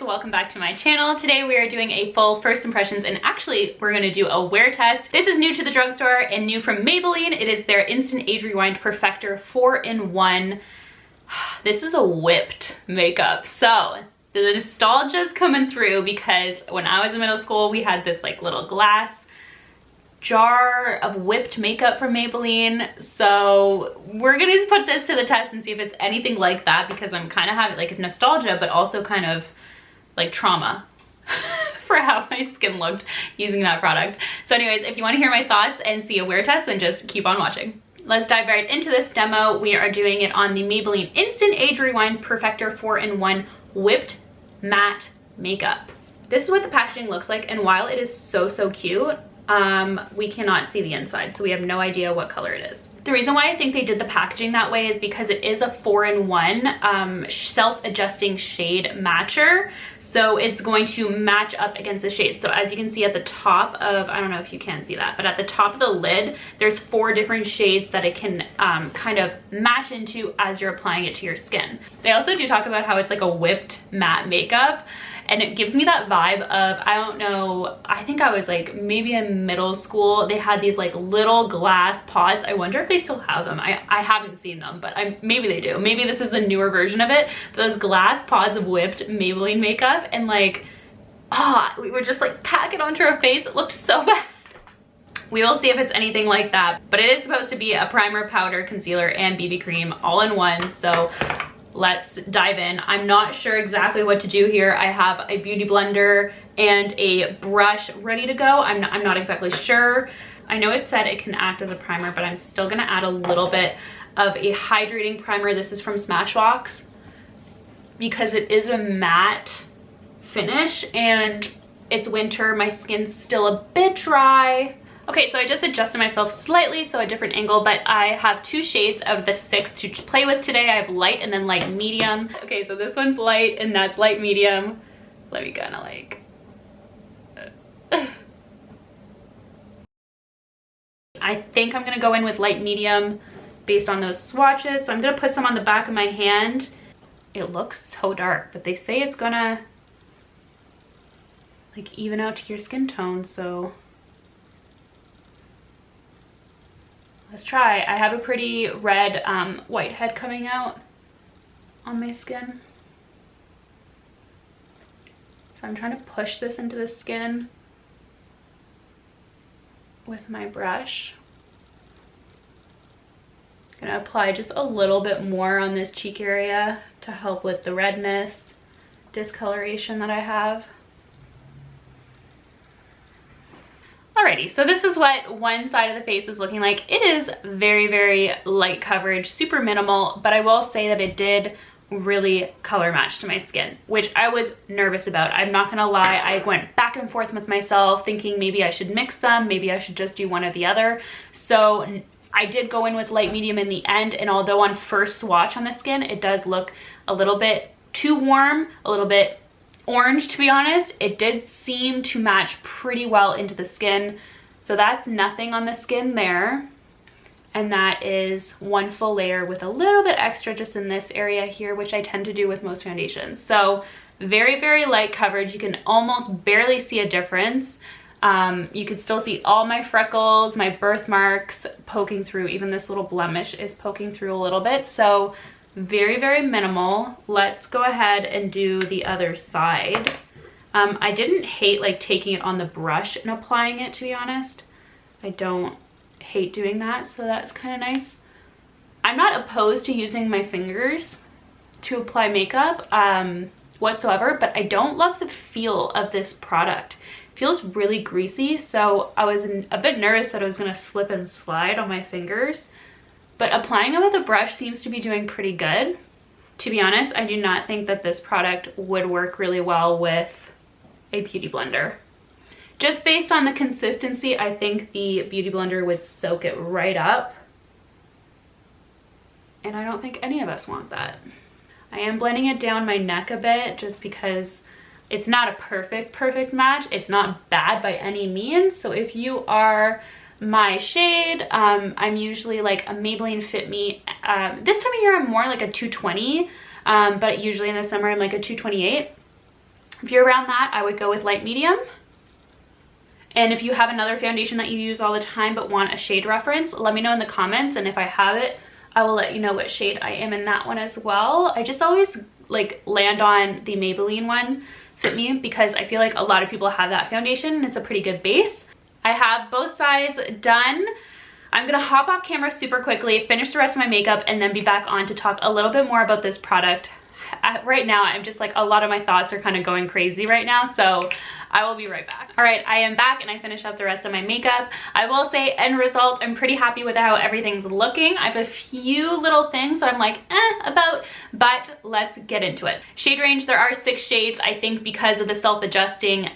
welcome back to my channel. Today we are doing a full first impressions, and actually we're going to do a wear test. This is new to the drugstore and new from Maybelline. It is their Instant Age Rewind Perfector 4-in-1. This is a whipped makeup. So the nostalgia's coming through because when I was in middle school, we had this like little glass jar of whipped makeup from Maybelline. So we're gonna put this to the test and see if it's anything like that, because I'm kind of having like nostalgia, but also kind of like trauma for how my skin looked using that product. So anyways, if you want to hear my thoughts and see a wear test, then just keep on watching. Let's dive right into this demo. We are doing it on the Maybelline Instant Age Rewind Perfector 4-in-1 Whipped Matte Makeup. This is what the packaging looks like, and while it is so cute, we cannot see the inside, so we have no idea what color it is. The reason why I think they did the packaging that way is because it is a 4-in-1 self-adjusting shade matcher, so it's going to match up against the shade. So as you can see at the top of, I don't know if you can see that, but at the top of the lid, there's 4 different shades that it can kind of match into as you're applying it to your skin. They also do talk about how it's like a whipped matte makeup, and it gives me that vibe of, I don't know, I think I was like maybe in middle school. They had these like little glass pots. I wonder if they still have them. I haven't seen them, but maybe they do. Maybe this is the newer version of it. Those glass pods of whipped Maybelline makeup, and like, we would just like pack it onto our face. It looked so bad. We will see if it's anything like that, but it is supposed to be a primer, powder, concealer, and BB cream all in one. So let's dive in. I'm not sure exactly what to do here. I have a beauty blender and a brush ready to go. I'm not exactly sure. I know it said it can act as a primer, but I'm still gonna add a little bit of a hydrating primer. This is from Smashbox because it is a matte finish and it's winter. My skin's still a bit dry. Okay, so I just adjusted myself slightly, so a different angle, but I have 2 shades of the 6 to play with today. I have light and then light medium. Okay, so this one's light and that's light medium. Let me kind of like... I think I'm gonna go in with light medium based on those swatches. So I'm gonna put some on the back of my hand. It looks so dark, but they say it's gonna like even out to your skin tone, so let's try. I have a pretty red whitehead coming out on my skin. So I'm trying to push this into the skin with my brush. I'm gonna apply just a little bit more on this cheek area to help with the redness, discoloration that I have. Alrighty, so this is what one side of the face is looking like. It is very light coverage, super minimal, but I will say that it did really color match to my skin, which I was nervous about. I'm not gonna lie, I went back and forth with myself thinking maybe I should mix them, maybe I should just do one or the other. So I did go in with light medium in the end, and although on first swatch on the skin, it does look a little bit too warm, a little bit orange, to be honest, it did seem to match pretty well into the skin. So that's nothing on the skin there, and that is one full layer with a little bit extra just in this area here, which I tend to do with most foundations. So very light coverage. You can almost barely see a difference. You can still see all my freckles, my birthmarks poking through. Even this little blemish is poking through a little bit. So very minimal. Let's go ahead and do the other side. I didn't hate like taking it on the brush and applying it, to be honest. I don't hate doing that, so that's kind of nice. I'm not opposed to using my fingers to apply makeup whatsoever, but I don't love the feel of this product. It feels really greasy, so I was a bit nervous that I was going to slip and slide on my fingers. But applying it with a brush seems to be doing pretty good. To be honest, I do not think that this product would work really well with a beauty blender. Just based on the consistency, I think the beauty blender would soak it right up. And I don't think any of us want that. I am blending it down my neck a bit just because it's not a perfect match. It's not bad by any means. So if you are my shade, I'm usually like a Maybelline Fit Me. This time of year I'm more like a 220, but usually in the summer I'm like a 228. If you're around that, I would go with light medium. And if you have another foundation that you use all the time but want a shade reference, let me know in the comments, and if I have it, I will let you know what shade I am in that one as well. I just always like land on the Maybelline one, Fit Me, because I feel like a lot of people have that foundation and it's a pretty good base. I have both sides done. I'm gonna hop off camera super quickly, finish the rest of my makeup, and then be back on to talk a little bit more about this product. Right now, I'm just like, a lot of my thoughts are kind of going crazy right now, so I will be right back. All right, I am back and I finished up the rest of my makeup. I will say, end result, I'm pretty happy with how everything's looking. I have a few little things that I'm like, about, but let's get into it. Shade range, there are 6 shades. I think because of the self-adjusting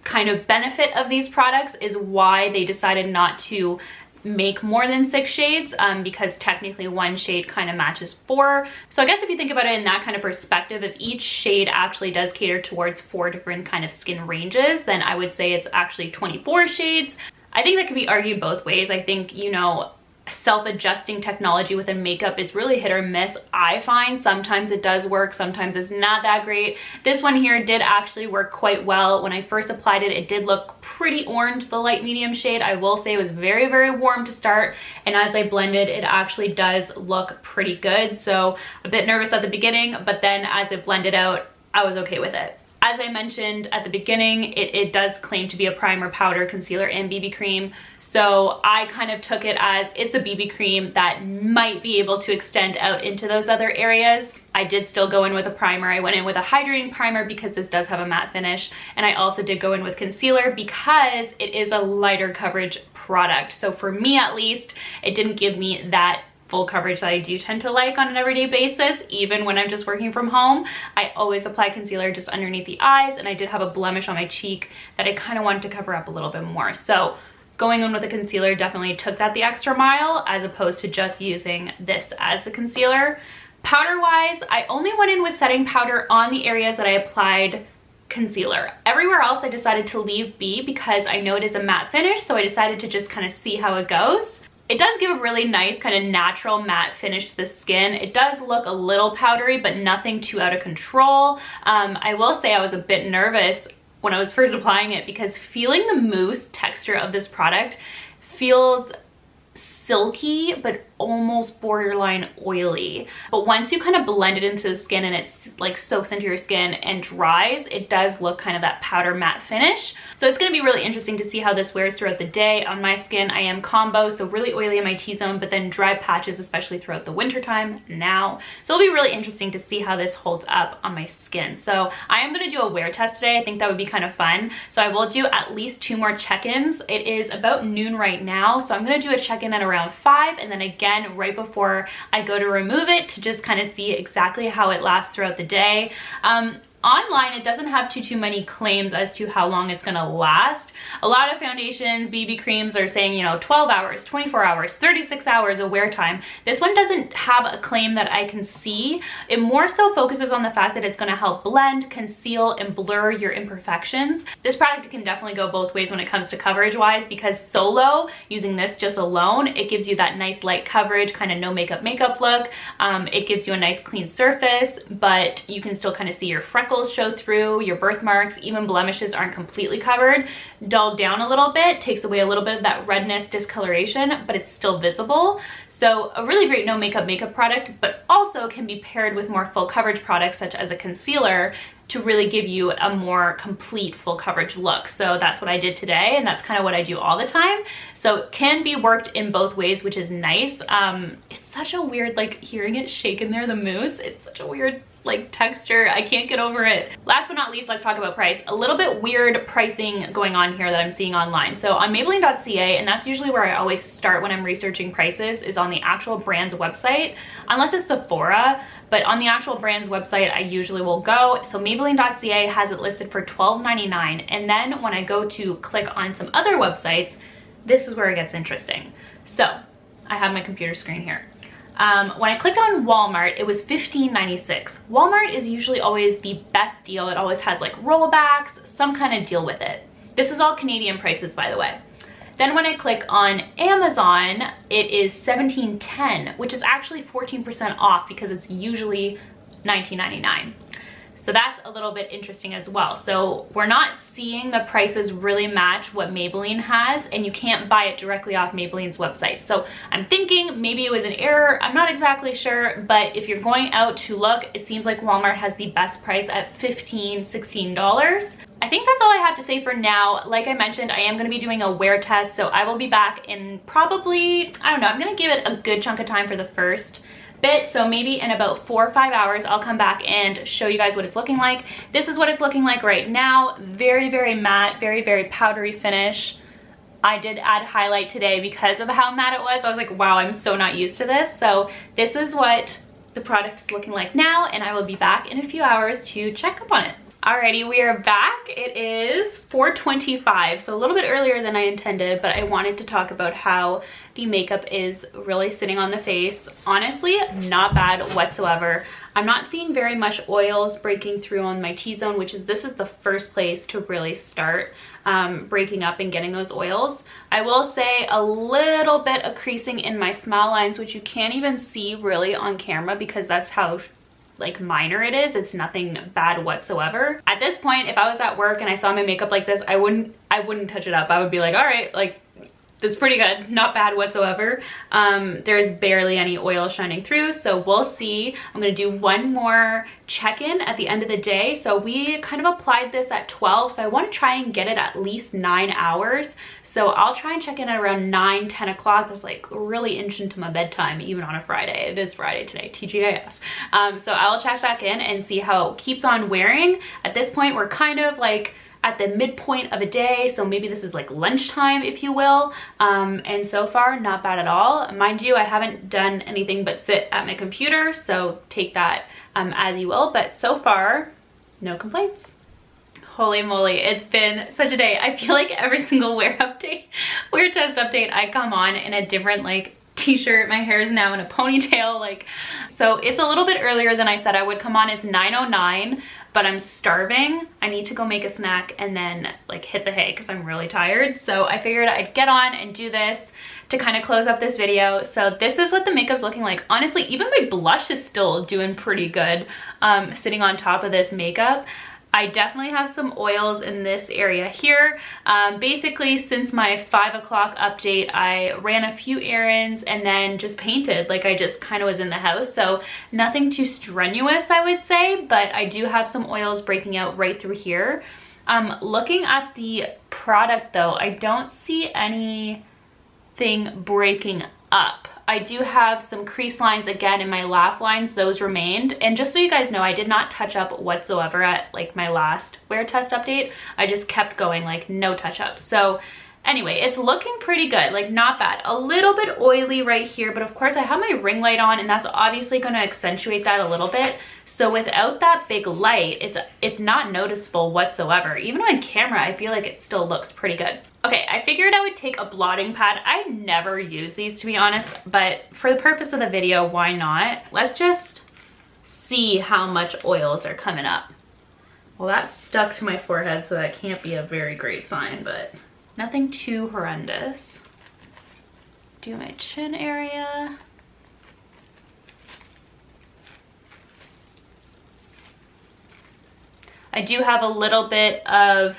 kind of benefit of these products is why they decided not to make more than 6 shades, because technically 1 shade kind of matches 4. So I guess if you think about it in that kind of perspective, if each shade actually does cater towards 4 different kind of skin ranges, then I would say it's actually 24 shades. I think that can be argued both ways. I think, you know, self-adjusting technology within makeup is really hit or miss. I find sometimes it does work, sometimes it's not that great. This one here did actually work quite well. When I first applied it, it did look pretty orange, the light medium shade. I will say it was very, very warm to start, and as I blended, it actually does look pretty good. So a bit nervous at the beginning, but then as it blended out, I was okay with it. As I mentioned at the beginning, it does claim to be a primer, powder, concealer, and BB cream. So I kind of took it as it's a BB cream that might be able to extend out into those other areas. I did still go in with a primer. I went in with a hydrating primer because this does have a matte finish. And I also did go in with concealer because it is a lighter coverage product. So for me at least, it didn't give me that full coverage that I do tend to like on an everyday basis. Even when I'm just working from home, I always apply concealer just underneath the eyes, and I did have a blemish on my cheek that I kind of wanted to cover up a little bit more. So going in with a concealer definitely took that the extra mile, as opposed to just using this as the concealer. Powder wise, I only went in with setting powder on the areas that I applied concealer. Everywhere else I decided to leave be because I know it is a matte finish, so I decided to just kind of see how it goes. It does give a really nice kind of natural matte finish to the skin. It does look a little powdery, but nothing too out of control. I will say I was a bit nervous when I was first applying it because feeling the mousse texture of this product feels silky but almost borderline oily. But once you kind of blend it into the skin and it's like soaks into your skin and dries, it does look kind of that powder matte finish. So it's going to be really interesting to see how this wears throughout the day. On my skin, I am combo, so really oily in my T-zone, but then dry patches, especially throughout the winter time now. So it'll be really interesting to see how this holds up on my skin. So I am going to do a wear test today. I think that would be kind of fun. So I will do at least 2 more check-ins. It is about noon right now, so I'm going to do a check-in at around 5, and then again right before I go to remove it to just kind of see exactly how it lasts throughout the day. Online, it doesn't have too many claims as to how long it's gonna last. A lot of foundations, BB creams are saying, you know, 12 hours, 24 hours, 36 hours of wear time. This one doesn't have a claim that I can see. It more so focuses on the fact that it's gonna help blend, conceal, and blur your imperfections. This product can definitely go both ways when it comes to coverage wise, because solo, using this just alone, it gives you that nice light coverage, kind of no makeup look. It gives you a nice clean surface, but you can still kind of see your freckles show through, your birthmarks, even blemishes aren't completely covered. Dulled down a little bit, takes away a little bit of that redness, discoloration, but it's still visible. So a really great no makeup product, but also can be paired with more full coverage products such as a concealer to really give you a more complete full coverage look. So that's what I did today, and that's kind of what I do all the time. So it can be worked in both ways, which is nice. It's such a weird, like, hearing it shake in there, the mousse, it's such a weird like texture. I can't get over it. Last but not least, let's talk about price. A little bit weird pricing going on here that I'm seeing online. So on Maybelline.ca, and that's usually where I always start when I'm researching prices, is on the actual brand's website, unless it's Sephora. But on the actual brand's website, I usually will go. So Maybelline.ca has it listed for $12.99. And then when I go to click on some other websites, this is where it gets interesting. So I have my computer screen here. When I clicked on Walmart, it was $15.96. Walmart is usually always the best deal. It always has like rollbacks, some kind of deal with it. This is all Canadian prices, by the way. Then when I click on Amazon, it is $17.10, which is actually 14% off because it's usually $19.99. So that's a little bit interesting as well. So we're not seeing the prices really match what Maybelline has, and you can't buy it directly off Maybelline's website. So I'm thinking maybe it was an error. I'm not exactly sure, but if you're going out to look, it seems like Walmart has the best price at $15, $16. I think that's all I have to say for now. Like I mentioned, I am going to be doing a wear test, so I will be back in probably, I don't know, I'm going to give it a good chunk of time for the first bit. So maybe in about 4 or 5 hours, I'll come back and show you guys what it's looking like. This is what it's looking like right now. Very, very matte, very, very powdery finish. I did add highlight today because of how matte it was. I was like, wow, I'm so not used to this. So this is what the product is looking like now, and I will be back in a few hours to check up on it. Alrighty, we are back. It is 4:25, so a little bit earlier than I intended, but I wanted to talk about how the makeup is really sitting on the face. Honestly, not bad whatsoever. I'm not seeing very much oils breaking through on my T-zone, this is the first place to really start breaking up and getting those oils. I will say a little bit of creasing in my smile lines, which you can't even see really on camera because that's how like minor it is. It's nothing bad whatsoever. At this point, if I was at work and I saw my makeup like this, I wouldn't touch it up. I would be like, all right, like this is pretty good, not bad whatsoever. There's barely any oil shining through, so we'll see. I'm gonna do one more check-in at the end of the day. So we kind of applied this at 12, so I want to try and get it at least 9 hours. So I'll try and check in at around 9, 10 o'clock. That's like really inch into my bedtime, even on a Friday. It is Friday today, TGIF. So I'll check back in and see how it keeps on wearing. At this point, we're kind of like at the midpoint of a day, so maybe this is like lunchtime, if you will. And so far, not bad at all. Mind you, I haven't done anything but sit at my computer, so take that as you will. But so far, no complaints. Holy moly, it's been such a day. I feel like every single wear test update, I come on in a different like t-shirt. My hair is now in a ponytail, like, so it's a little bit earlier than I said I would come on. It's 9:09, but I'm starving. I need to go make a snack and then like hit the hay because I'm really tired. So I figured I'd get on and do this to kind of close up this video. So this is what the makeup's looking like. Honestly, even my blush is still doing pretty good sitting on top of this makeup. I definitely have some oils in this area here. Basically, since my 5 o'clock update, I ran a few errands and then just painted. Like I just kind of was in the house. So nothing too strenuous, I would say, but I do have some oils breaking out right through here. Looking at the product though, I don't see anything breaking up. I do have some crease lines again in my laugh lines, those remained. And just so you guys know, I did not touch up whatsoever at like my last wear test update. I just kept going, like no touch up. So anyway, it's looking pretty good, like not bad. A little bit oily right here, but of course I have my ring light on and that's obviously going to accentuate that a little bit. So without that big light, it's not noticeable whatsoever. Even on camera, I feel like it still looks pretty good. Okay, I figured I would take a blotting pad. I never use these to be honest, but for the purpose of the video, why not? Let's just see how much oils are coming up. Well, that's stuck to my forehead, so that can't be a very great sign, but nothing too horrendous. Do my chin area. I do have a little bit of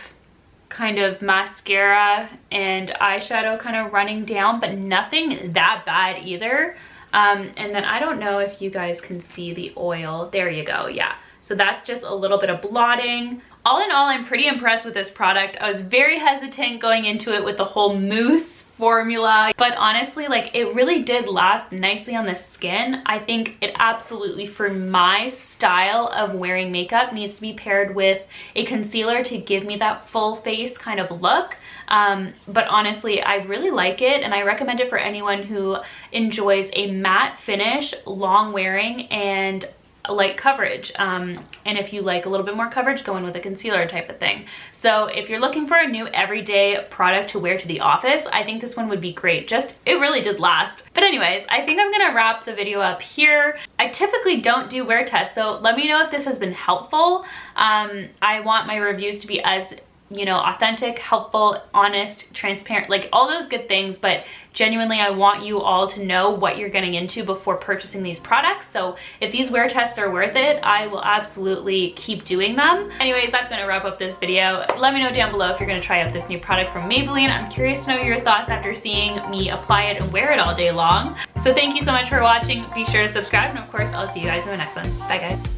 kind of mascara and eyeshadow kind of running down, but nothing that bad either. And then I don't know if you guys can see the oil. There you go, yeah. So that's just a little bit of blotting. All in all, I'm pretty impressed with this product. I was very hesitant going into it with the whole mousse formula, but honestly, like it really did last nicely on the skin. I think it absolutely, for my style of wearing makeup, needs to be paired with a concealer to give me that full face kind of look. But honestly, I really like it and I recommend it for anyone who enjoys a matte finish, long wearing, and light coverage. And if you like a little bit more coverage, go in with a concealer type of thing. So if you're looking for a new everyday product to wear to the office, I think this one would be great. Just, it really did last. But anyways, I think I'm gonna wrap the video up here. I typically don't do wear tests, so let me know if this has been helpful. I want my reviews to be as you know, authentic, helpful, honest, transparent, like all those good things, but genuinely I want you all to know what you're getting into before purchasing these products. So if these wear tests are worth it, I will absolutely keep doing them. Anyways, that's gonna wrap up this video. Let me know down below if you're gonna try out this new product from Maybelline. I'm curious to know your thoughts after seeing me apply it and wear it all day long. So thank you so much for watching. Be sure to subscribe, and of course, I'll see you guys in the next one. Bye guys.